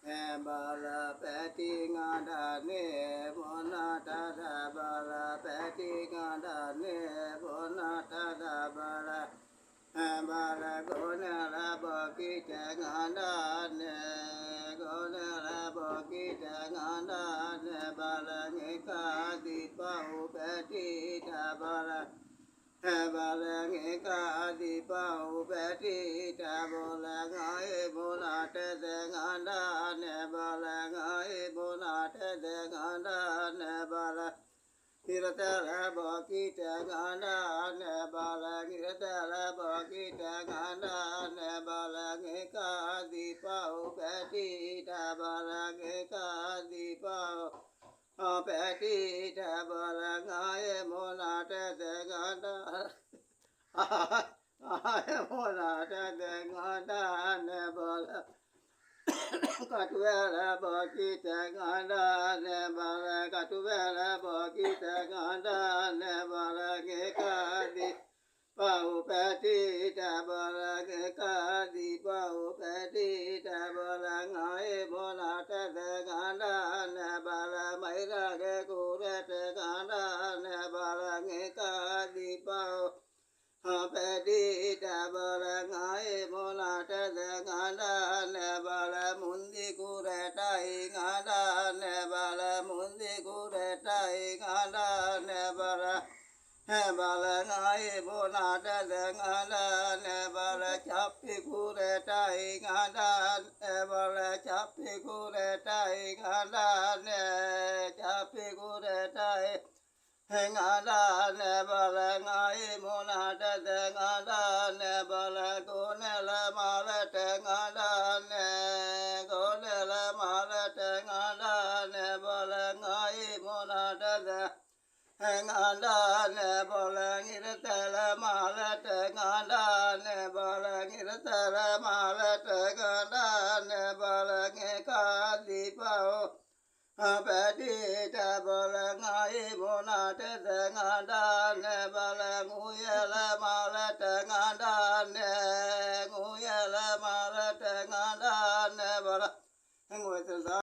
ba la pe ti nga da ne bo na ta da ba la pe ti nga da ne bo na ta da ba la go na la bo ki ta nga da ne go na la bo ki ta nga da ne ba la nge ka di pa u pe ti ta ba la nge ka di pa u pe ti ta bo la nga e bo na te de nga da ne ba la nga e bo na te de nga da ne ba la Kira tera bo kita ngana ne bala kira tera bo kita ngana ne bala ngeka di pau peti ta bala ngeka di pau peti ta bala ngaye mona te te ngana aye mona te te ngana ne bala Katuela bokita ganda ne bala katuela bokita ganda ne bala gekadi pau peti ta bala gekadi pau peti ta bala ngai bona ta de ganda ne bala maira ge kure te ganda ne bala gekadi pau peti ta bala ngai bona ta de ganda ne bala mundi kure tai ganda ne bala mundi kure tai ganda ne bala ngai bona ta de ganda ne bala chappi kure tai ganda ne bala chappi kure tai ganda ne chappi kure tai ngada ne bala ngai mona ta de ngada ne bala gone la mala te ngada ne gone la mala te ngada ne bala ngai mona ta de ngada ne bala ngira te la mala te ngada ne bala ngira te la mala te ngada ne bala nge ka di pao peti ta bala ngai mona te te ngada ne bala nguye la mala te ngada ne nguye la mala te ngada ne bala nguye te